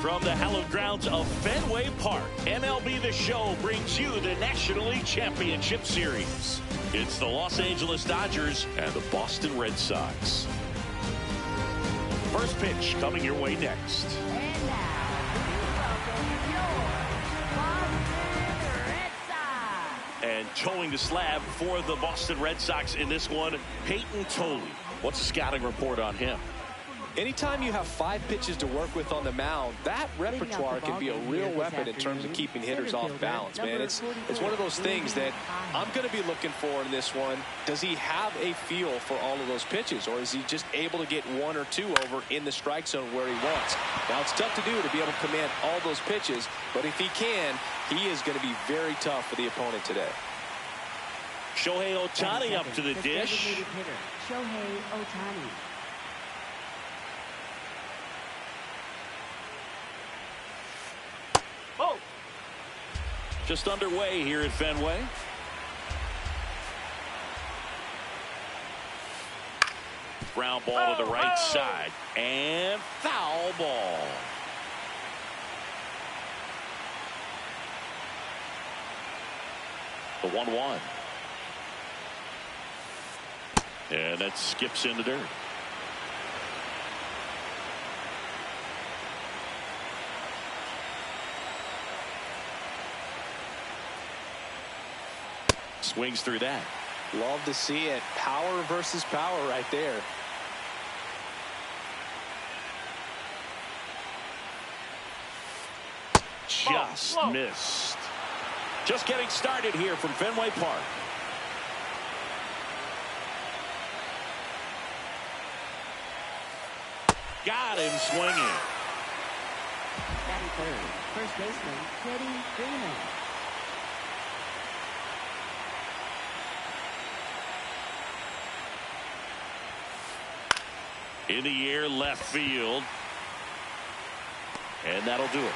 From the hallowed grounds of Fenway Park, MLB The Show brings you the National League Championship Series. It's the Los Angeles Dodgers and the Boston Red Sox. First pitch coming your way next. And now, welcome your Boston Red Sox. And towing the slab for the Boston Red Sox in this one, Peyton Toley. What's the scouting report on him? Anytime you have 5 pitches to work with on the mound, that repertoire can be a real weapon in terms of keeping hitters off balance, man. It's one of those things that I'm going to be looking for in this one. Does he have a feel for all of those pitches, or is he just able to get 1 or 2 over in the strike zone where he wants? Now, it's tough to do to be able to command all those pitches, but if he can, he is going to be very tough for the opponent today. Shohei Ohtani up to the dish. Shohei Ohtani. Just underway here at Fenway. Ground ball to the right side. And foul ball. The 1-1. And that skips in the dirt. Swings through that. Love to see it. Power versus power right there. Just missed. Just getting started here from Fenway Park. Got him swinging. Batting third, first baseman Teddy Freeman. In the air, left field. And that'll do it.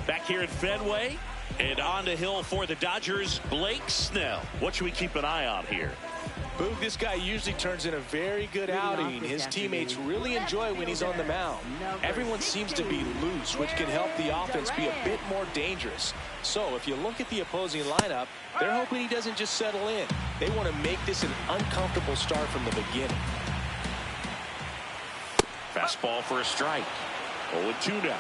Back here at Fenway. And on the hill for the Dodgers, Blake Snell. What should we keep an eye on here? Boog, this guy usually turns in a very good outing. His teammates really enjoy when he's on the mound. Everyone seems to be loose, which can help the offense be a bit more dangerous. So if you look at the opposing lineup, they're hoping he doesn't just settle in. They want to make this an uncomfortable start from the beginning. Fastball for a strike. 0-2 now.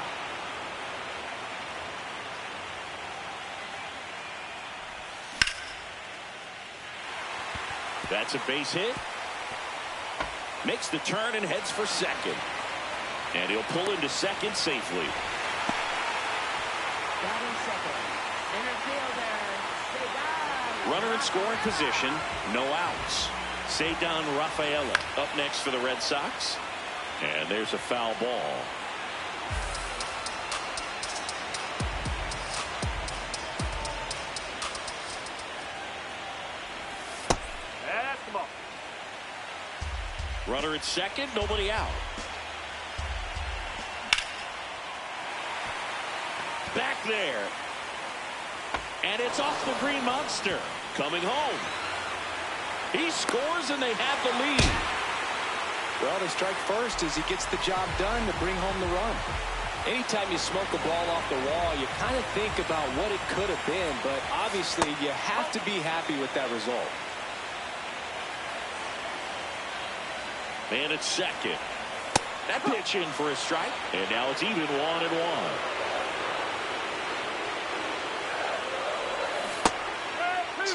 That's a base hit. Makes the turn and heads for second. And he'll pull into second safely. Got in second. Center fielder, Cedar. Runner in scoring position. No outs. Cedar Rafaela up next for the Red Sox. And there's a foul ball. Runner at second, nobody out. Back there. And it's off the Green Monster. Coming home. He scores and they have the lead. Well, they strike first as he gets the job done to bring home the run. Anytime you smoke a ball off the wall, you kind of think about what it could have been, but obviously you have to be happy with that result. Man at second. That pitch in for a strike. And now it's even 1-1.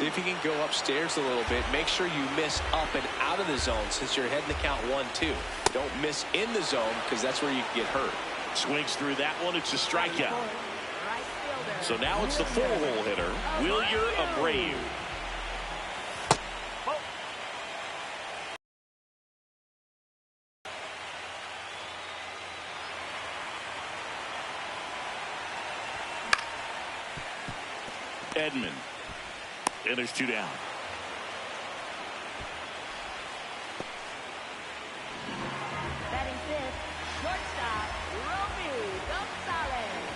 See if you can go upstairs a little bit. Make sure you miss up and out of the zone since you're heading to count 1-2. Don't miss in the zone because that's where you can get hurt. Swings through that one. It's a strikeout. So now it's the 4-hole hitter, Wilyer Abreu. Edman. And there's 2 down. Batting fifth, shortstop, Romy Gonzalez.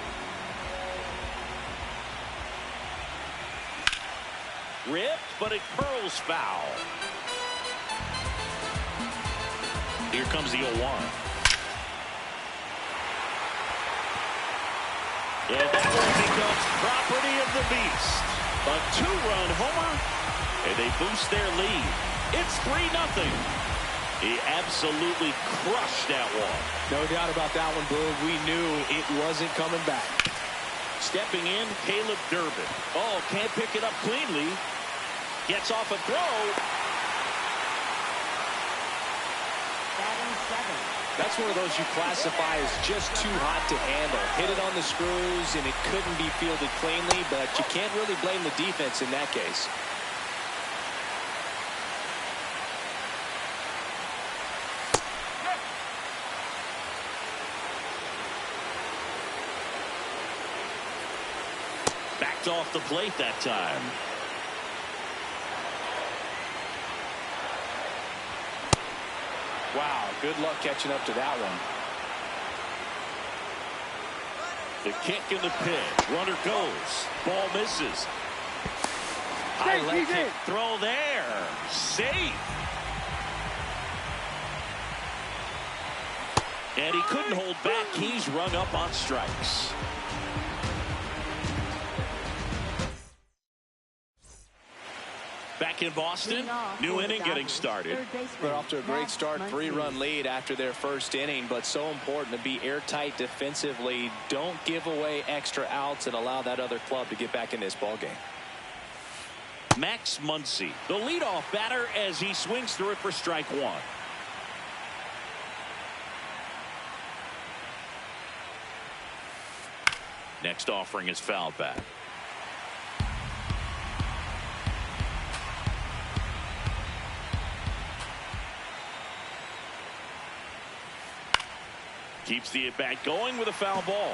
Ripped, but it curls foul. Here comes the 0-1. And that one becomes property of the beast. A 2-run homer, and they boost their lead. It's 3-0. He absolutely crushed that one. No doubt about that one, Boog. We knew it wasn't coming back. Stepping in, Caleb Durbin. Oh, can't pick it up cleanly. Gets off a throw. Batting seventh. That's one of those you classify as just too hot to handle. Hit it on the screws, and it couldn't be fielded cleanly, but you can't really blame the defense in that case. Backed off the plate that time. Wow, good luck catching up to that one. The kick and the pitch. Runner goes. Ball misses. High leg kick throw there. Safe. And he couldn't hold back. He's rung up on strikes. Back in Boston, new inning getting started. They're off to a great start, 3-run lead after their first inning, but so important to be airtight defensively. Don't give away extra outs and allow that other club to get back in this ballgame. Max Muncy, the leadoff batter, as he swings through it for strike 1. Next offering is fouled back. Keeps the at-bat going with a foul ball.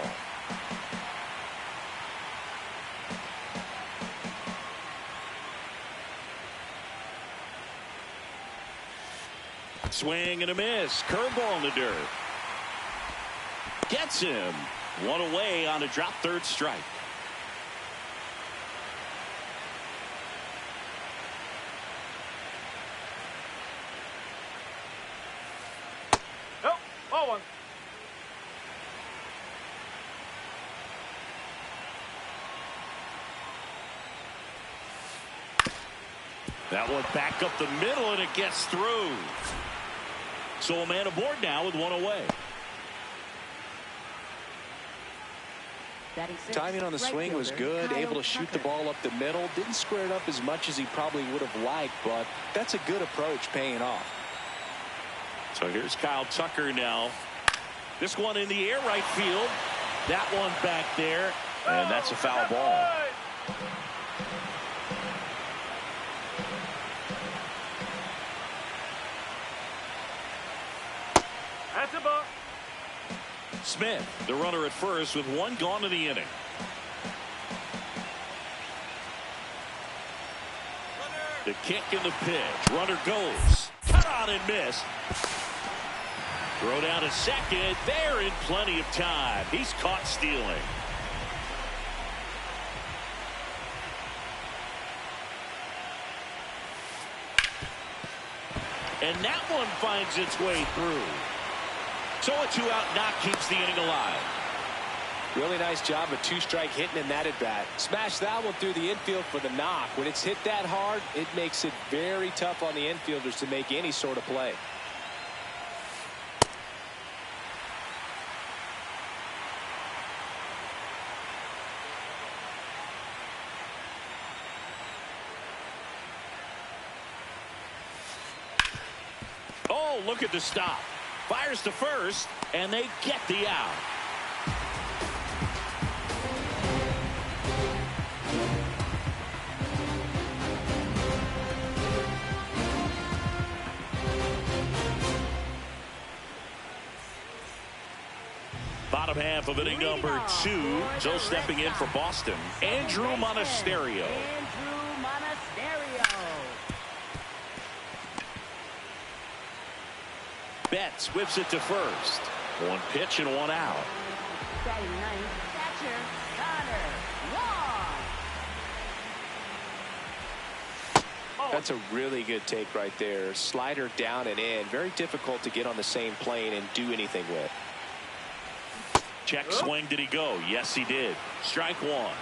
Swing and a miss. Curveball in the dirt. Gets him. One away on a drop third strike. Oh, ball one. That one back up the middle, and it gets through. So a man aboard now with one away. Timing on the swing was good, able to shoot the ball up the middle. Didn't square it up as much as he probably would have liked, but that's a good approach paying off. So here's Kyle Tucker now. This one in the air right field. That one back there, and that's a foul ball. That's a ball. Smith, the runner at first with one gone in the inning. The kick and the pitch. Runner goes. Cut on and missed. Throw down to second. They're in plenty of time. He's caught stealing. And that one finds its way through. So a 2-out knock keeps the inning alive. Really nice job of two-strike hitting in that at-bat. Smash that one through the infield for the knock. When it's hit that hard, it makes it very tough on the infielders to make any sort of play. they'll look at the stop. Fires to first, and they get the out. Bottom half of inning number 2. So stepping in for Boston, Andrew Monasterio. Betts whips it to first. One pitch and one out. Batting ninth, catcher, Connor. That's a really good take right there. Slider down and in. Very difficult to get on the same plane and do anything with. Check swing. Did he go? Yes, he did. Strike one.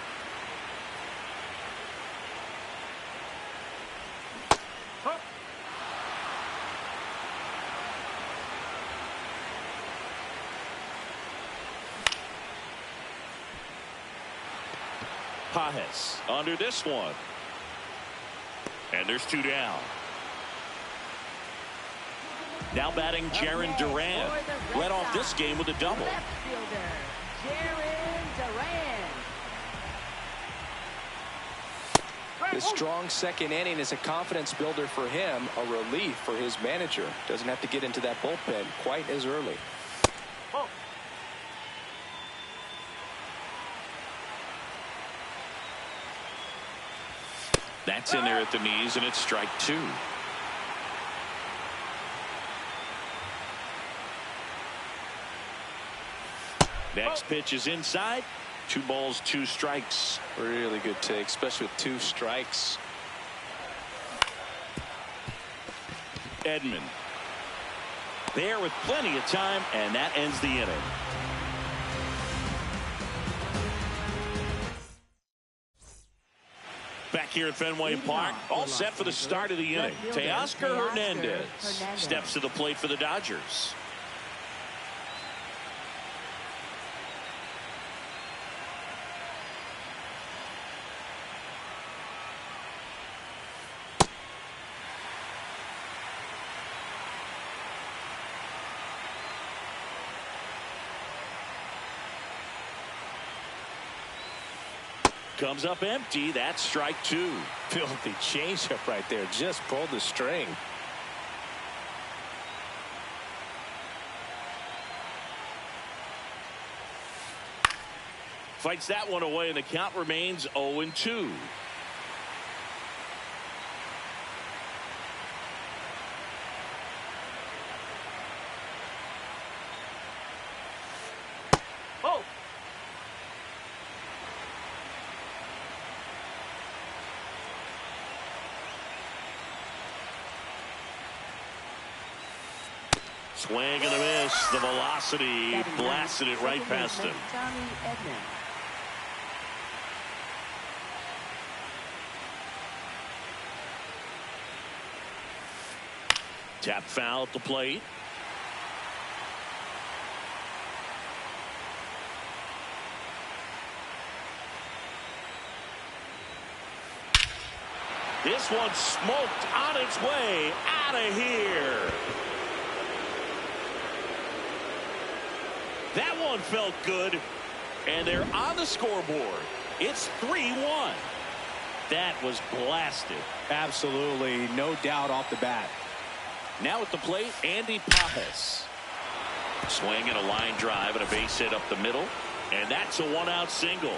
Pajes under this one. And there's 2 down. Now batting Jarren Duran. Led off this game with a double. Left fielder, Jarren Duran. The strong second inning is a confidence builder for him, a relief for his manager. Doesn't have to get into that bullpen quite as early. That's in there at the knees, and it's strike 2. Next pitch is inside. 2 balls, 2 strikes. Really good take, especially with 2 strikes. Edman there with plenty of time, and that ends the inning. Back here at Fenway Park, all set for the start of the inning. Teoscar Hernandez steps to the plate for the Dodgers. Comes up empty. That's strike 2. Filthy changeup right there. Just pulled the string. Fights that one away, and the count remains 0-2. Swing and a miss. The velocity blasted it right past him. Tap foul at the plate. This one smoked on its way out of here. That one felt good, and they're on the scoreboard. It's 3-1. That was blasted. Absolutely, no doubt off the bat. Now at the plate, Andy Pajes. Swing and a line drive and a base hit up the middle, and that's a 1-out single.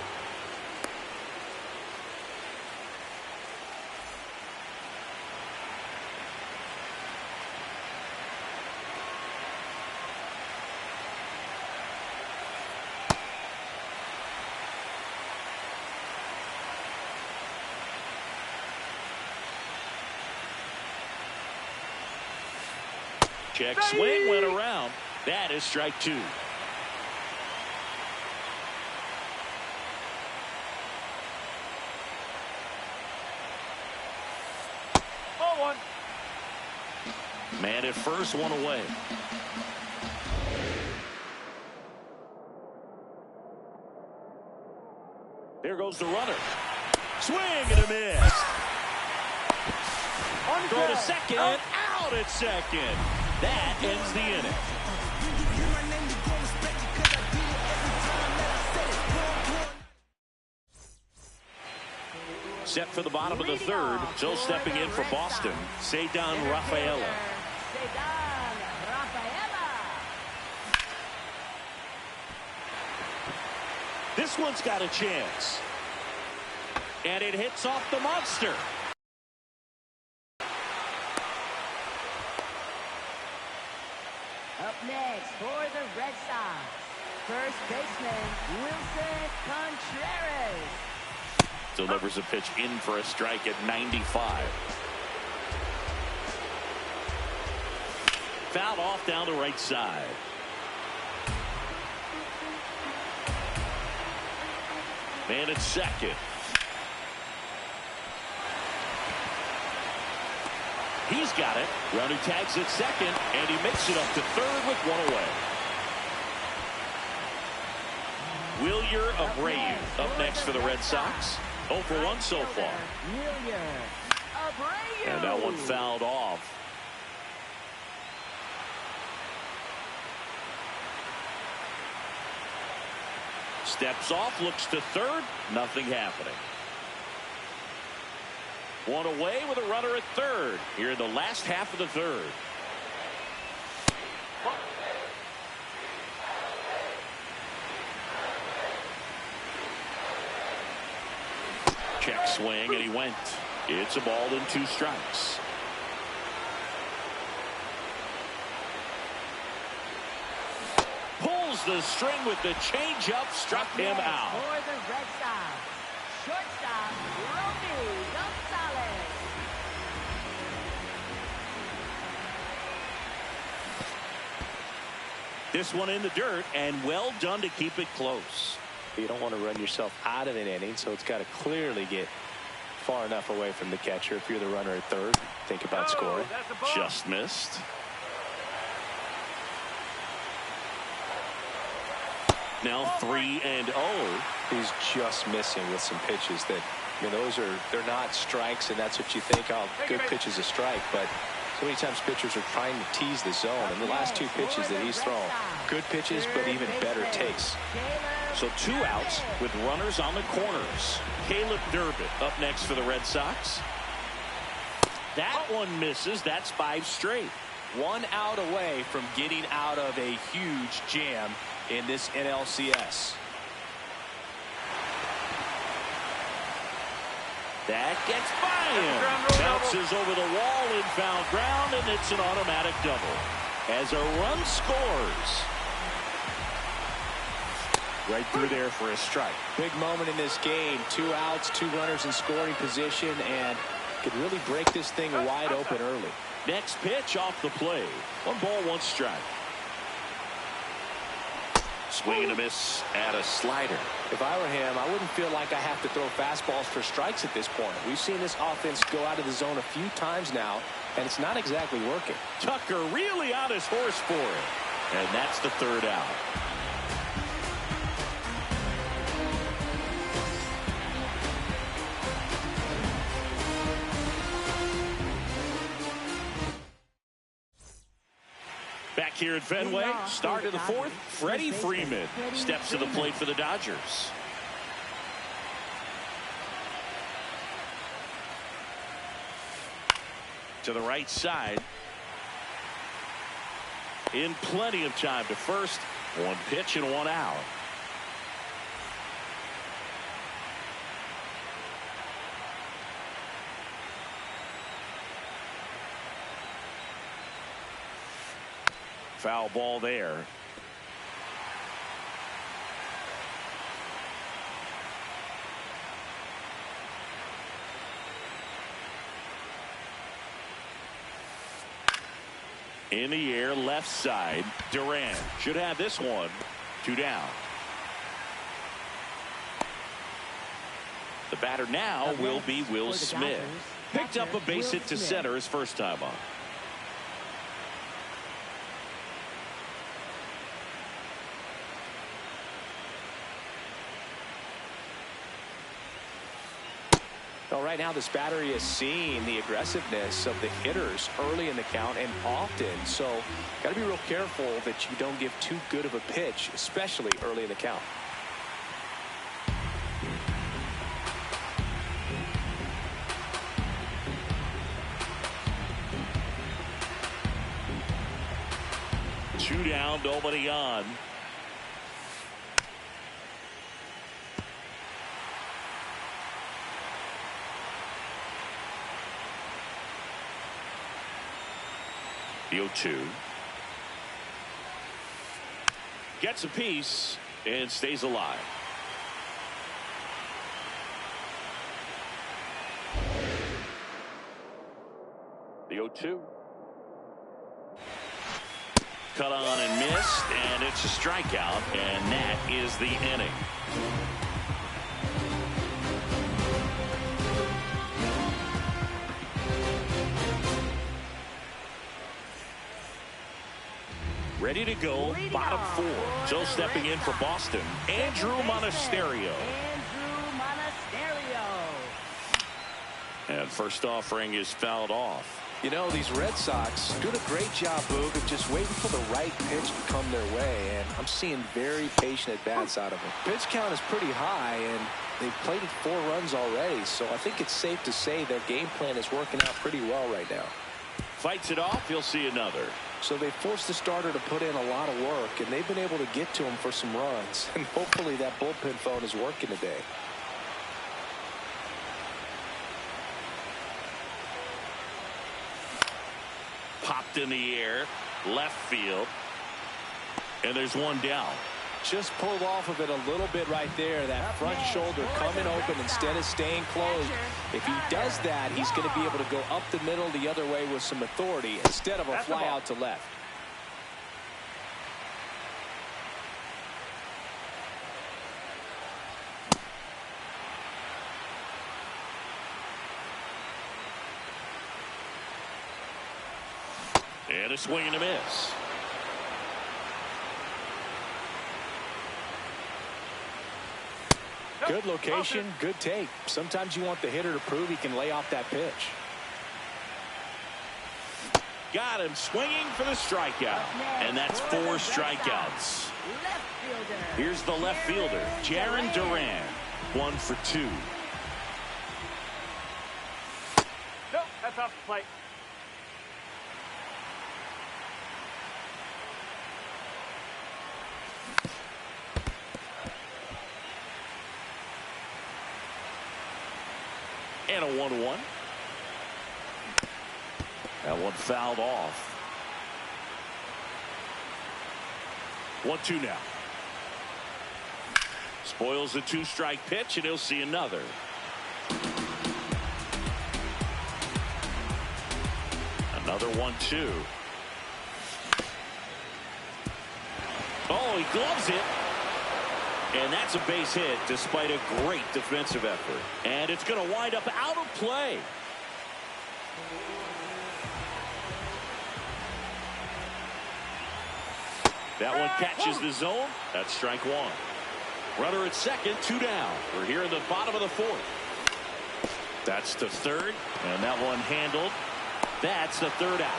Check swing went around. That is strike 2. Oh, 1. Man at first, one away. There goes the runner. Swing and a miss. Throw to second. Out at second. That ends the inning. Set for the bottom of the third. Still stepping in for Boston, Ceddanne Rafaela. This one's got a chance. And it hits off the monster. Up next for the Red Sox, first baseman Wilson Contreras. Delivers a pitch in for a strike at 95. Fouled off down the right side. Man at second. He's got it. Runner tags at second, and he makes it up to third with one away. Wilyer Abreu up next for the Red Sox. 0 for 1 so far. And that one fouled off. Steps off, looks to third. Nothing happening. One away with a runner at third here in the last half of the third. Check swing, and he went. It's a ball and 2 strikes. Pulls the string with the changeup, struck him out. For the Red Sox, shortstop Romy Gonzalez. This one in the dirt, and well done to keep it close. You don't want to run yourself out of an inning, so it's got to clearly get far enough away from the catcher. If you're the runner at third, think about scoring. Just missed. Now 3-0. He's just missing with some pitches that, I mean, they're not strikes, and that's what you think. Oh, good pitch is a strike, but so many times pitchers are trying to tease the zone. And the last 2 pitches that he's thrown, good pitches, but even better takes. So 2 outs with runners on the corners. Caleb Durbin up next for the Red Sox. That one misses. That's 5 straight. 1 out away from getting out of a huge jam in this NLCS. That gets by him. Bounces over the wall in foul ground, and it's an automatic double. As a run scores. Right through there for a strike. Big moment in this game. 2 outs, 2 runners in scoring position, and could really break this thing wide open early. Next pitch off the plate. 1 ball, 1 strike. Swing and a miss at a slider. If I were him, I wouldn't feel like I have to throw fastballs for strikes at this point. We've seen this offense go out of the zone a few times now, and it's not exactly working. Tucker really on his horse for it. And that's the 3rd out. Back here at Fenway, start of the 4th, Freddie Freeman steps to the plate for the Dodgers. To the right side. In plenty of time to first. 1 pitch and 1 out. Foul ball there. In the air, left side. Duran should have this one. 2 down. The batter now will be Will Smith. Picked up a base hit to center his first time up. Well, right now this battery is seeing the aggressiveness of the hitters early in the count and often. So got to be real careful that you don't give too good of a pitch, especially early in the count. Two down, nobody on. The 0-2. Gets a piece and stays alive. The 0-2. Cut on and missed, and it's a strikeout, and that is the inning. Ready to go, bottom four. So stepping in for Boston, Andrew Monasterio. And first offering is fouled off. You know, these Red Sox doing a great job, Boog, of just waiting for the right pitch to come their way, and I'm seeing very patient at-bats out of them. Pitch count is pretty high, and they've played 4 runs already, so I think it's safe to say their game plan is working out pretty well right now. Fights it off, he'll see another. So they forced the starter to put in a lot of work, and they've been able to get to him for some runs, and hopefully that bullpen phone is working today. Popped in the air, left field, and there's one down. Just pulled off of it a little bit right there. That front shoulder coming open instead of staying closed. If he does that, he's going to be able to go up the middle the other way with some authority instead of a fly out to left. And a swing and a miss. Good location, good take. Sometimes you want the hitter to prove he can lay off that pitch. Got him swinging for the strikeout. And that's 4 strikeouts. Here's the left fielder, Jarren Duran. 1 for 2. Nope, that's off the plate. And a 1-1. That one fouled off. 1-2 now. Spoils the 2-strike pitch, and he'll see another. Another 1-2. Oh, he gloves it. And that's a base hit despite a great defensive effort. And it's going to wind up out of play. That one catches the zone. That's strike 1. Runner at second, 2 down. We're here in the bottom of the 4th. That's the 3rd. And that one handled. That's the 3rd out.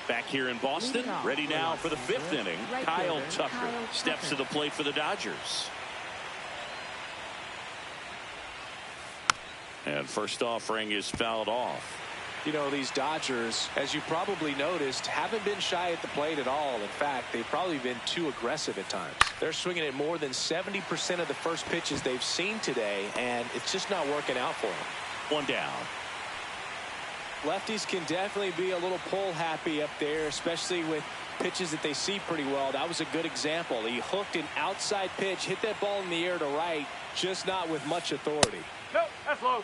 Back here in Boston, ready now for the 5th inning. Kyle Tucker steps to the plate for the Dodgers. And first offering is fouled off. You know, these Dodgers, as you probably noticed, haven't been shy at the plate at all. In fact, they've probably been too aggressive at times. They're swinging at more than 70% of the first pitches they've seen today, and it's just not working out for them. 1 down. Lefties can definitely be a little pull happy up there, especially with pitches that they see pretty well. That was a good example. He hooked an outside pitch, hit that ball in the air to right, just not with much authority. Nope, that's low.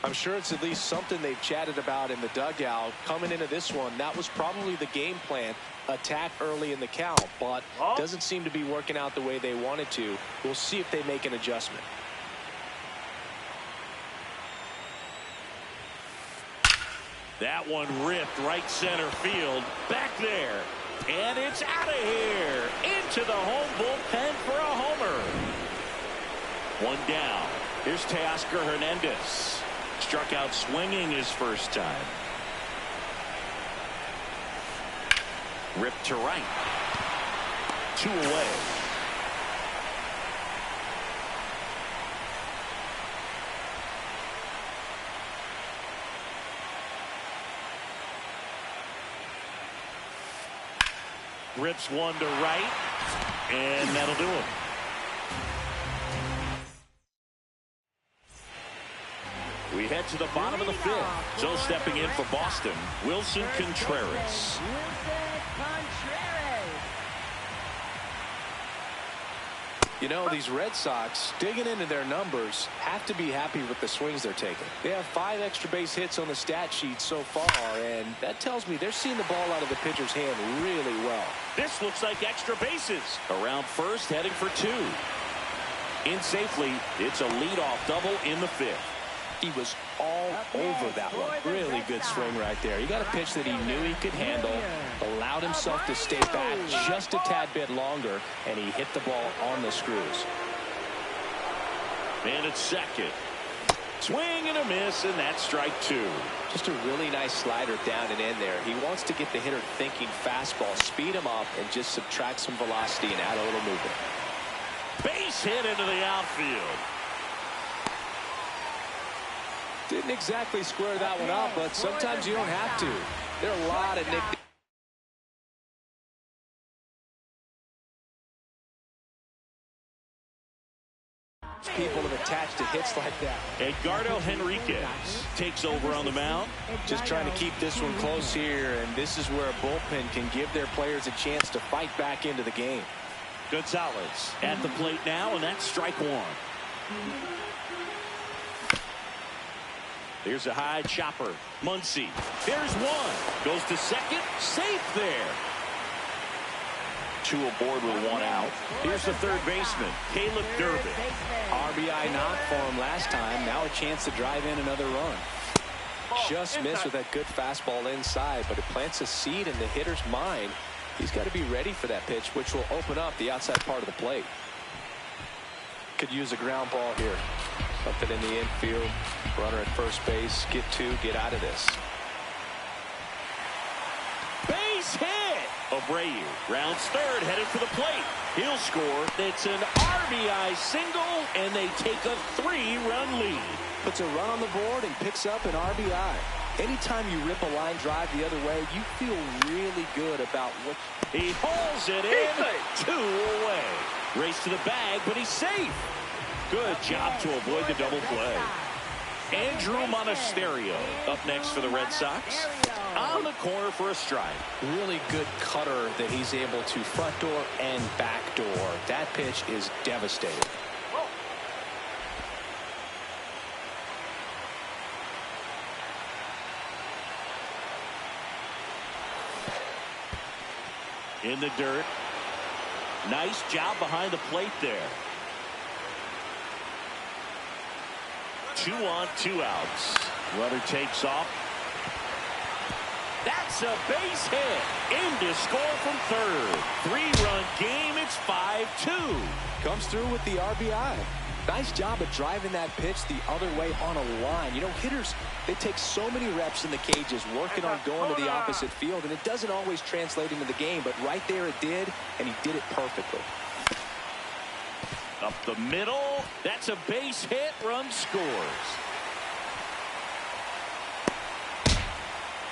I'm sure it's at least something they've chatted about in the dugout. Coming into this one, that was probably the game plan. Attack early in the count, but doesn't seem to be working out the way they wanted to. We'll see if they make an adjustment. That one ripped right center field. Back there. And it's out of here. Into the home bullpen for a homer. One down. Here's Teoscar Hernandez. Struck out swinging his first time. Ripped to right. 2 away. Rips one to right, and that'll do it. We head to the bottom of the 5th. So stepping in for Boston, Wilson Contreras. You know, these Red Sox, digging into their numbers, have to be happy with the swings they're taking. They have 5 extra base hits on the stat sheet so far, and that tells me they're seeing the ball out of the pitcher's hand really well. This looks like extra bases. Around first, heading for 2. In safely, it's a leadoff double in the 5th. He was all over that one. Really good swing right there. He got a pitch that he knew he could handle, allowed himself to stay back just a tad bit longer, and he hit the ball on the screws. And it's second. Swing and a miss, and that's strike 2. Just a really nice slider down and in there. He wants to get the hitter thinking fastball, speed him up, and just subtract some velocity and add a little movement. Base hit into the outfield. Didn't exactly square that one up, but sometimes you don't have to. There are a lot of nicknames. People have attached to hits like that. Edgardo Henriquez takes over on the mound. Just trying to keep this one close here, and this is where a bullpen can give their players a chance to fight back into the game. Gonzalez at the plate now, and that's strike 1. Here's a high chopper. Muncy. There's one. Goes to second. Safe there. 2 aboard with 1 out. Here's the third baseman, Caleb Durbin. RBI knock for him last time. Now a chance to drive in another run. Just missed with that good fastball inside, but it plants a seed in the hitter's mind. He's got to be ready for that pitch, which will open up the outside part of the plate. Could use a ground ball here. Something in the infield. Runner at first base. Get 2. Get out of this. Base hit. Abreu rounds third, headed for the plate. He'll score. It's an RBI single, and they take a 3-run lead. Puts a run on the board and picks up an RBI. Anytime you rip a line drive the other way, you feel really good about what. He hauls it in. 2 away. Race to the bag, but he's safe. Good job to avoid the double play. Andrew Monasterio up next for the Red Sox. On the corner for a strike. Really good cutter that he's able to front door and back door. That pitch is devastating. In the dirt. Nice job behind the plate there. 2 on, 2 outs. Runner takes off. That's a base hit. In to score from third. 3-run game. It's 5-2. Comes through with the RBI. Nice job of driving that pitch the other way on a line. You know, hitters, they take so many reps in the cages working on going to the opposite field, and it doesn't always translate into the game, but right there it did, and he did it perfectly. Up the middle. That's a base hit. Run scores.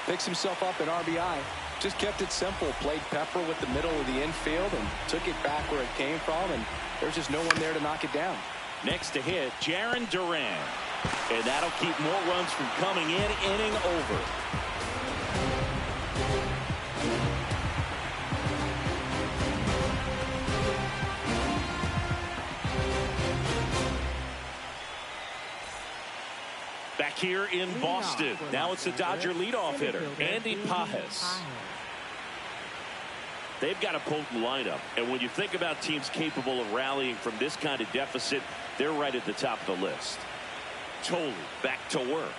Picks himself up an RBI. Just kept it simple. Played pepper with the middle of the infield and took it back where it came from, and there's just no one there to knock it down. Next to hit, Jarren Duran. And that'll keep more runs from coming in. Inning over. Back here in Boston. Now it's the Dodger leadoff hitter, Andy Pages. They've got a potent lineup, and when you think about teams capable of rallying from this kind of deficit, they're right at the top of the list. Tolley back to work.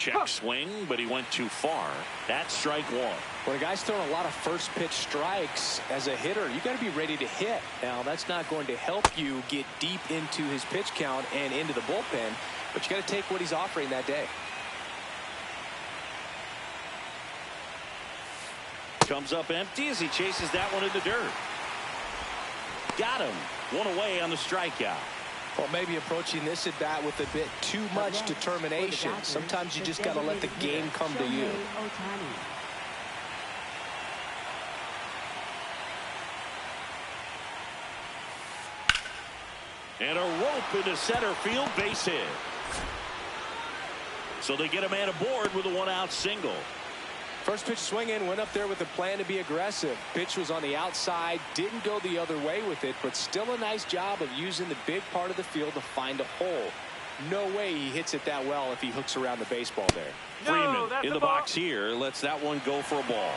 Check swing, but he went too far. That's strike one. When a guy's throwing a lot of first pitch strikes as a hitter, you got to be ready to hit. Now, that's not going to help you get deep into his pitch count and into the bullpen, but you got to take what he's offering that day. Comes up empty as he chases that one in the dirt. Got him. One away on the strikeout. Well, maybe approaching this at bat with a bit too much determination. Sometimes you just got to let the game come to you. And a rope into center field, base hit. So they get a man aboard with a one-out single. First pitch swing in, went up there with a plan to be aggressive. Pitch was on the outside, didn't go the other way with it, but still a nice job of using the big part of the field to find a hole. No way he hits it that well if he hooks around the baseball there. Freeman in the box here, lets that one go for a ball.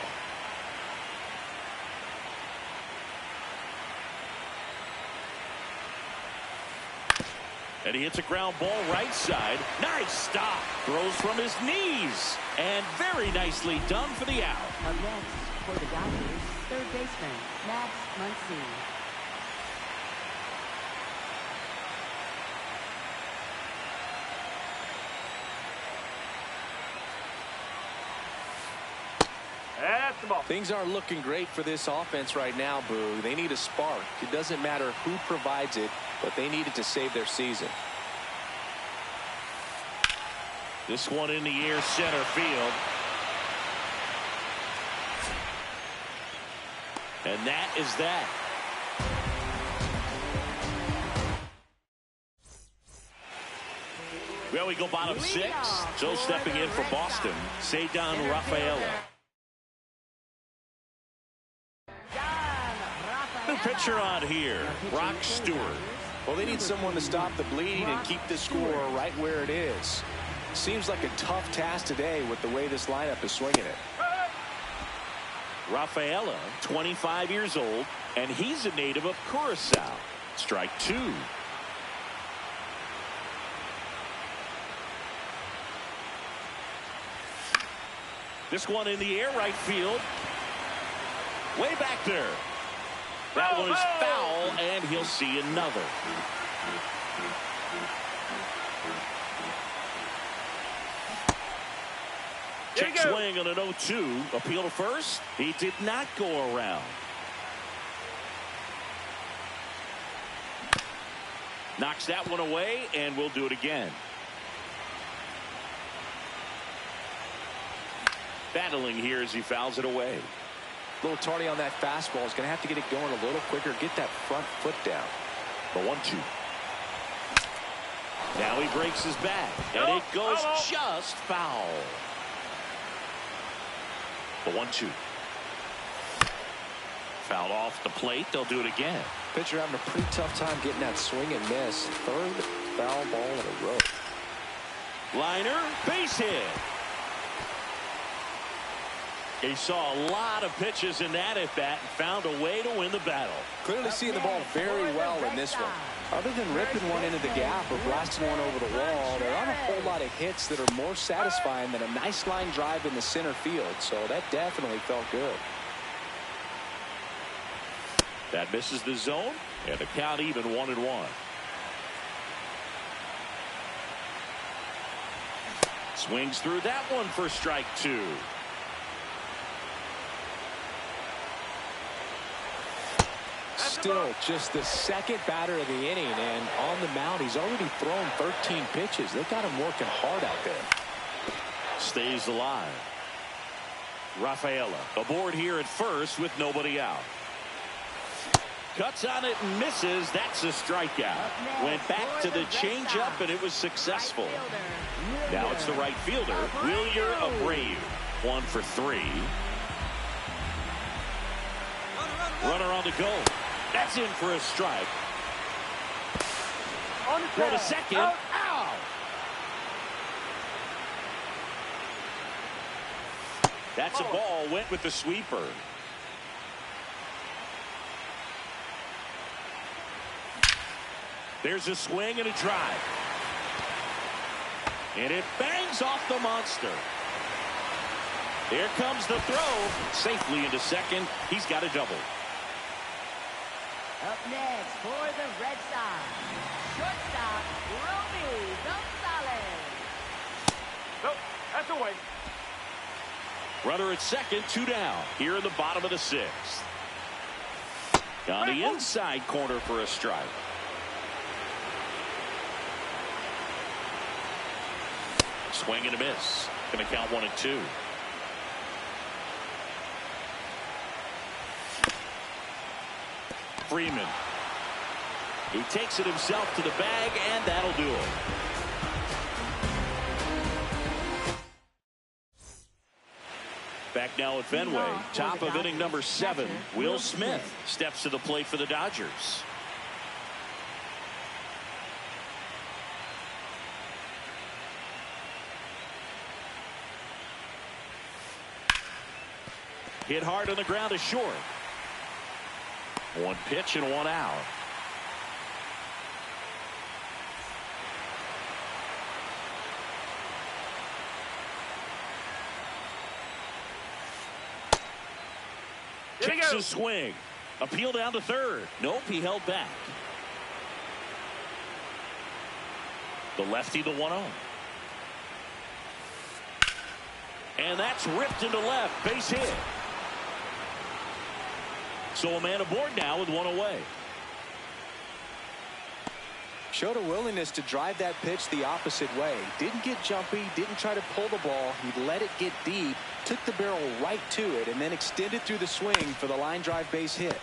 And he hits a ground ball right side. Nice stop. Throws from his knees. And very nicely done for the out. Up next, for the Dodgers, third baseman, Max Muncy. That's the ball. Things aren't looking great for this offense right now, Boo. They need a spark. It doesn't matter who provides it, but they need it to save their season. This one in the air, center field. And that is that. Well, we go bottom six. So stepping in for Boston, Cedar Rafaela. New pitcher on here, Brock Stewart. Well, they need someone to stop the bleeding and keep the score right where it is. Seems like a tough task today with the way this lineup is swinging it. Rafaela, 25 years old, and he's a native of Curacao. Strike two. This one in the air, right field. Way back there. That one is foul, and he'll see another. Check swing on an 0-2. Appeal to first. He did not go around. Knocks that one away, and we'll do it again. Battling here as he fouls it away. A little tardy on that fastball. He's going to have to get it going a little quicker. Get that front foot down. The 1-2. Now he breaks his back, and it goes just foul. The 1-2. Fouled off the plate. They'll do it again. Pitcher having a pretty tough time getting that swing and miss. Third foul ball in a row. Liner, base hit. He saw a lot of pitches in that at bat and found a way to win the battle. Clearly seeing the ball very well in this one. Other than ripping one into the gap or blasting one over the wall, there aren't a whole lot of hits that are more satisfying than a nice line drive in the center field. So that definitely felt good. That misses the zone, and the count even 1-1. Swings through that one for strike two. Still just the second batter of the inning, and on the mound he's already thrown 13 pitches. They've got him working hard out there. Stays alive. Rafaela aboard here at first with nobody out. Cuts on it and misses. That's a strikeout. Went back to the changeup, and it was successful. Now it's the right fielder, Wilyer Abreu. 1 for 3. Runner on the go. That's in for a strike. Throw to second. Ow! That's a ball. Went with the sweeper. There's a swing and a drive. And it bangs off the monster. Here comes the throw. Safely into second. He's got a double. Up next for the Red Sox, shortstop, Romy Gonzalez. Nope, that's away. Runner at second, 2 down. Here in the bottom of the 6th. On the inside corner for a strike. Swing and a miss. Going to count 1-2. Freeman. He takes it himself to the bag, and that'll do it. Back now at Fenway. Top of inning number 7. Will Smith steps to the plate for the Dodgers. Hit hard on the ground to short. 1 pitch and 1 out. Takes a swing. Appeal down to third. Nope, he held back. The lefty, the 1-0. And that's ripped into left. Base hit. So a man aboard now with 1 away. Showed a willingness to drive that pitch the opposite way. Didn't get jumpy, didn't try to pull the ball. He let it get deep, took the barrel right to it, and then extended through the swing for the line drive base hit.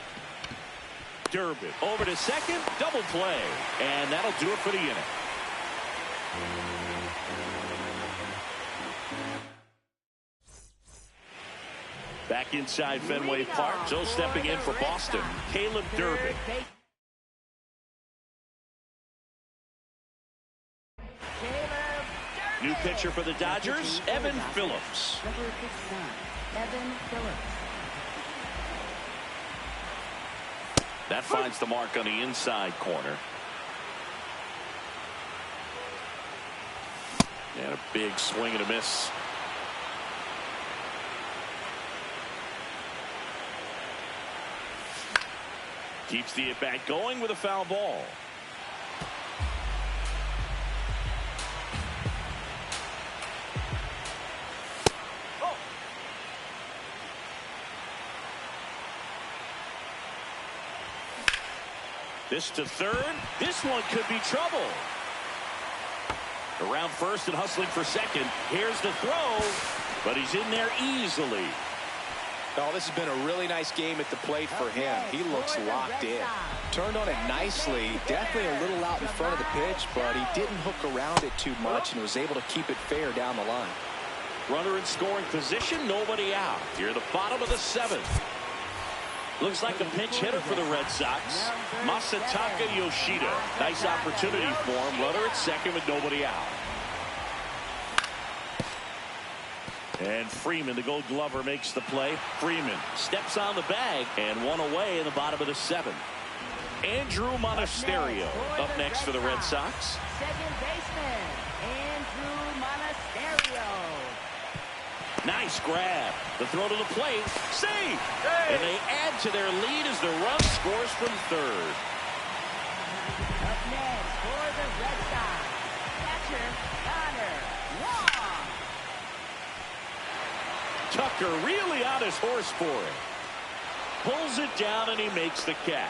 Durbin over to second, double play, and that'll do it for the inning. Back inside Fenway Park, so stepping in for Boston, Caleb Durbin. New pitcher for the Dodgers, Evan Phillips. Number 59, Evan Phillips. That finds the mark on the inside corner. And a big swing and a miss. Keeps the at-bat going with a foul ball. This to third. This one could be trouble. Around first and hustling for second. Here's the throw, but he's in there easily. Oh, this has been a really nice game at the plate for him. He looks locked in. Turned on it nicely. Definitely a little out in front of the pitch, but he didn't hook around it too much and was able to keep it fair down the line. Runner in scoring position, nobody out. Here at the bottom of the 7th. Looks like a pinch hitter for the Red Sox. Masataka Yoshida. Nice opportunity for him. Runner at second with nobody out. And Freeman, the Gold Glover, makes the play. Freeman steps on the bag, and 1 away in the bottom of the 7th. Andrew Monasterio up next for the Red Sox. Second baseman, Andrew Monasterio. Nice grab. The throw to the plate. Save! And they add to their lead as the run scores from third. Up next for the Red Sox, catcher Connor Wong. Tucker really on his horse for it. Pulls it down and he makes the catch.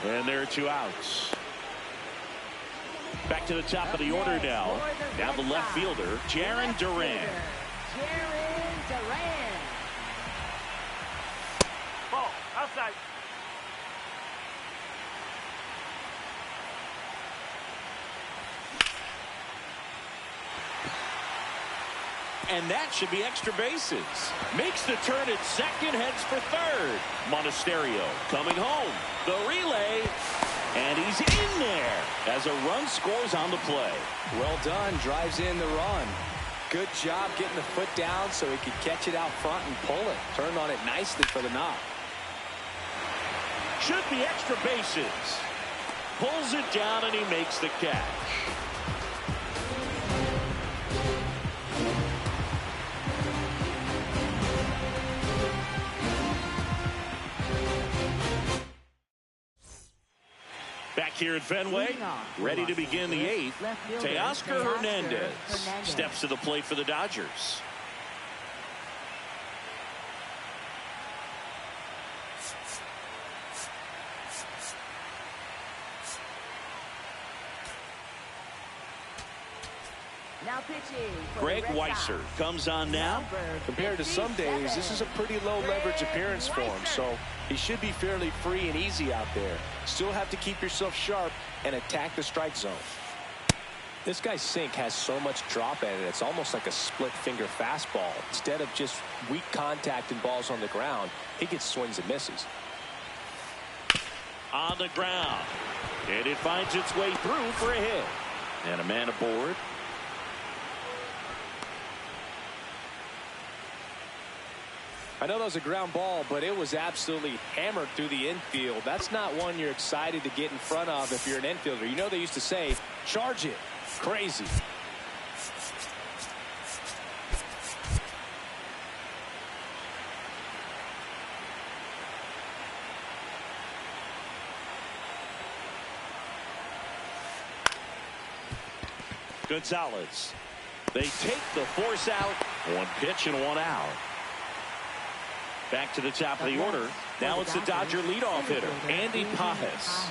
And there are 2 outs. Back to the top of the order now. Down the left fielder, Jarren Duran. Jarren Duran. Ball, outside. And that should be extra bases. Makes the turn at second, heads for third. Monasterio coming home. The relay. And he's in there as a run scores on the play. Well done. Drives in the run. Good job getting the foot down so he could catch it out front and pull it. Turned on it nicely for the knock. Should be extra bases. Pulls it down and he makes the catch. Back here at Fenway, ready to begin the 8th. Teoscar Hernandez steps to the plate for the Dodgers. Now pitching. Greg Weisser comes on now. Compared to some days, this is a pretty low leverage appearance for him, so he should be fairly free and easy out there. Still have to keep yourself sharp and attack the strike zone. This guy's sink has so much drop at it, it's almost like a split finger fastball. Instead of just weak contact and balls on the ground, he gets swings and misses. On the ground, and it finds its way through for a hit. And a man aboard. I know that was a ground ball, but it was absolutely hammered through the infield. That's not one you're excited to get in front of if you're an infielder. You know they used to say, charge it. Crazy. Gonzalez. They take the force out. One pitch and one out. Back to the top of the order. Now it's the Dodger leadoff hitter, Andy Pajes.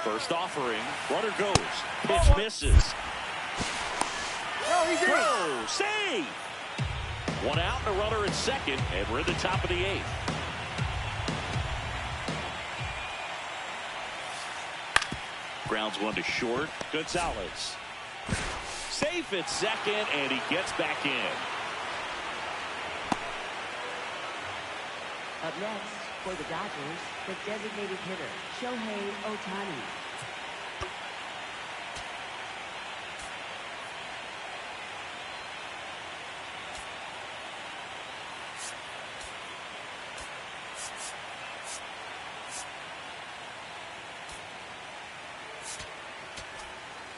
First offering. Runner goes. Pitch misses. Throw. Save. One out and a runner at second, and we're at the top of the 8th. Grounds one to short. Gonzalez. Safe at second, and he gets back in. Up next for the Dodgers, the designated hitter, Shohei Ohtani.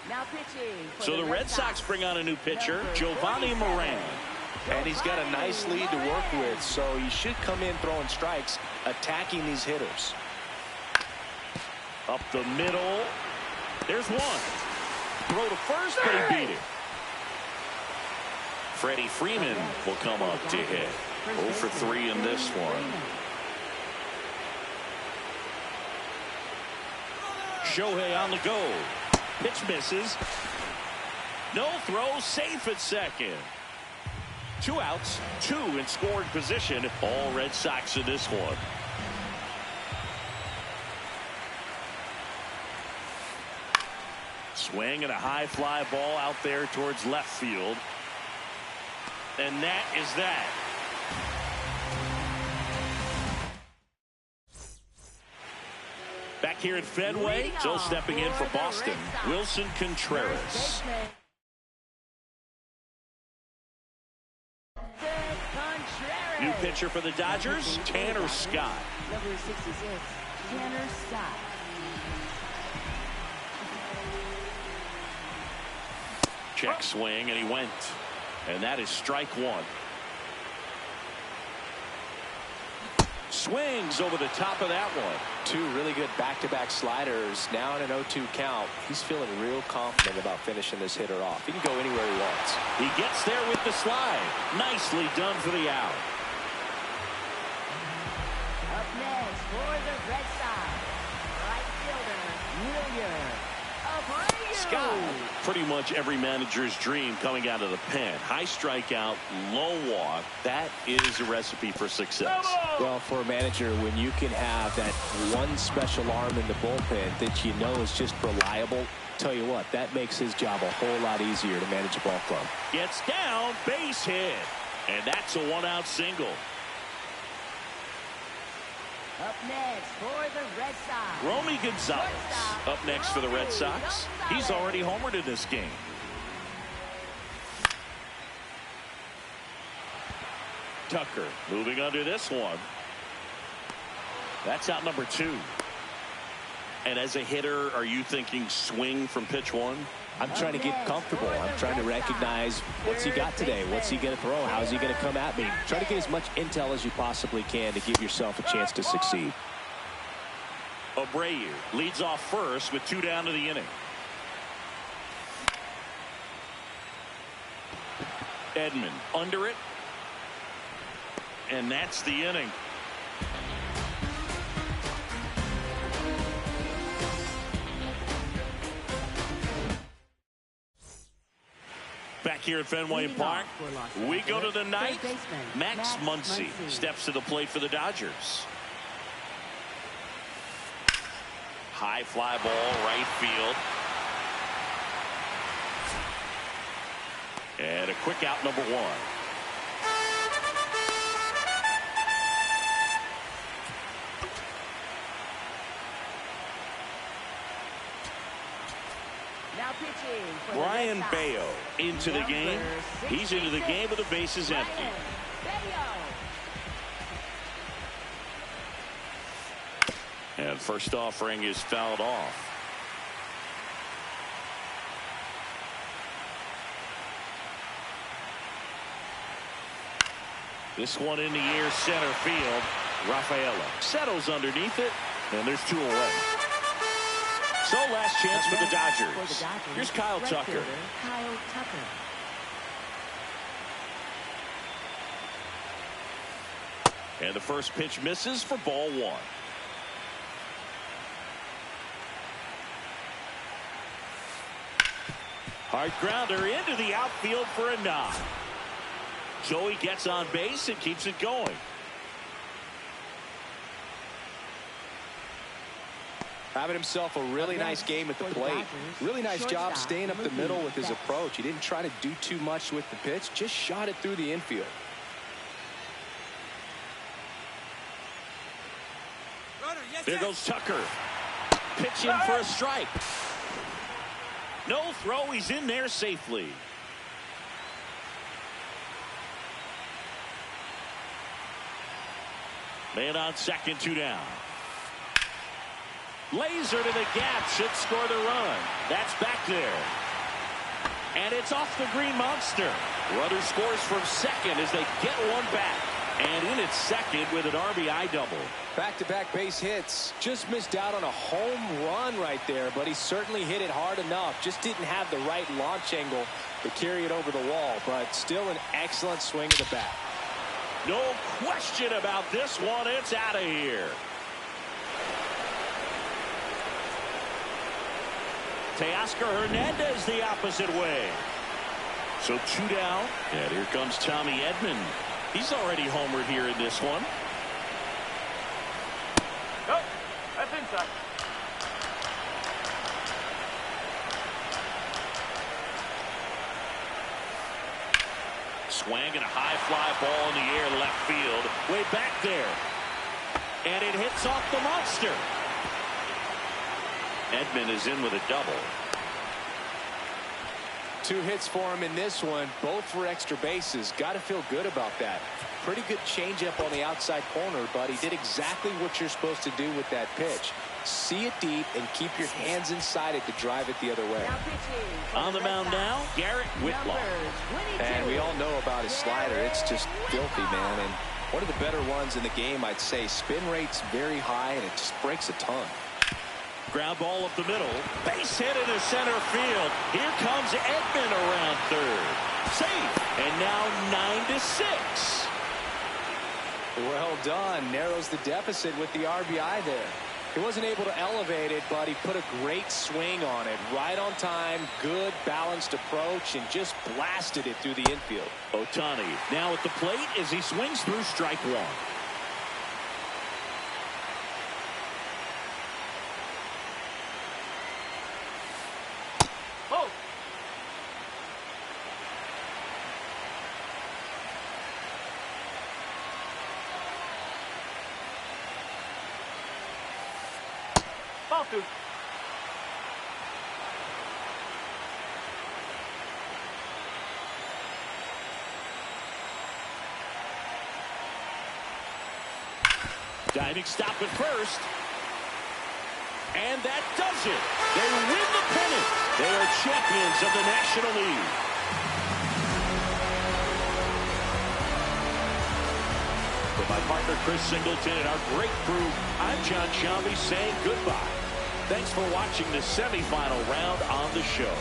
Now pitching. So the Red Sox bring on a new pitcher, Giovanni Moran. And he's got a nice lead to work with, so he should come in throwing strikes, attacking these hitters. Up the middle. There's one. Throw to first, but he beat it. Freddie Freeman will come up to hit. 0 for 3 in this one. Shohei on the go. Pitch misses. No throw, safe at second. 2 outs, 2 in scoring position. All Red Sox in this one. Swing and a high fly ball out there towards left field. And that is that. Back here at Fenway, so stepping in for Boston, Wilson Contreras. New pitcher for the Dodgers, Tanner Scott. Number 66, Tanner Scott. Check swing, and he went. And that is strike 1. Swings over the top of that one. 2 really good back-to-back sliders. Now in an 0-2 count. He's feeling real confident about finishing this hitter off. He can go anywhere he wants. He gets there with the slide. Nicely done for the out. Up next for the Red Sox, right fielder, William Abreu. Scott. Pretty much every manager's dream coming out of the pen. High strikeout, low walk. That is a recipe for success. Well, for a manager, when you can have that one special arm in the bullpen that you know is just reliable, tell you what, that makes his job a whole lot easier to manage a ball club. Gets down, base hit. And that's a 1-out single. Up next for the Red Sox, Romy Gonzalez up next for the Red Sox. He's already homered in this game. Tucker moving under this one. That's out number 2. And as a hitter, are you thinking swing from pitch one? I'm trying to get comfortable. I'm trying to recognize what's he got today. What's he going to throw? How's he going to come at me? Try to get as much intel as you possibly can to give yourself a chance to succeed. Abreu leads off first with 2 down to the inning. Edman under it. And that's the inning. Back here at Fenway Park, we go to the ninth. Max Muncy steps to the plate for the Dodgers. High fly ball, right field. And a quick out, number 1. Brian Bayo into the game. He's into the game with the bases empty. And first offering is fouled off. This one in the air, center field. Rafaela settles underneath it, and there's 2 away. So last chance for the Dodgers. Here's Kyle Tucker. And the first pitch misses for ball 1. Hard grounder into the outfield for a nod. Joey gets on base and keeps it going. Having himself a really nice game at the plate. Really nice job staying up the middle with his approach. He didn't try to do too much with the pitch. Just shot it through the infield. There goes Tucker. Pitch in for a strike. No throw. He's in there safely. Man on second, 2 down. Laser to the gap, should score the run. That's back there. And it's off the Green Monster. Runner scores from second as they get one back. And in at second with an RBI double. Back-to-back base hits. Just missed out on a home run right there, but he certainly hit it hard enough. Just didn't have the right launch angle to carry it over the wall, but still an excellent swing of the bat. No question about this one. It's out of here. Teoscar Hernandez the opposite way. So 2 down. And here comes Tommy Edman. He's already homered here in this one. Oh, that's inside. Swang and a high fly ball in the air, left field. Way back there. And it hits off the monster. Edman is in with a double. 2 hits for him in this one, both for extra bases. Got to feel good about that. Pretty good changeup on the outside corner, but he did exactly what you're supposed to do with that pitch. See it deep and keep your hands inside it to drive it the other way. On the mound now, Garrett Whitlock. And we all know about his slider. It's just filthy, man. And one of the better ones in the game, I'd say. Spin rate's very high, and it just breaks a ton. Ground ball up the middle. Base hit into center field. Here comes Edman around third. Safe. And now 9-6. Well done. Narrows the deficit with the RBI there. He wasn't able to elevate it, but he put a great swing on it. Right on time, good balanced approach, and just blasted it through the infield. Ohtani now at the plate as he swings through strike 1. Ball 2. Diving stop at first. And that does it. They win the pennant. They are champions of the National League. For my partner, Chris Singleton, and our great crew, I'm John Shambi saying goodbye. Thanks for watching the semifinal round on the show.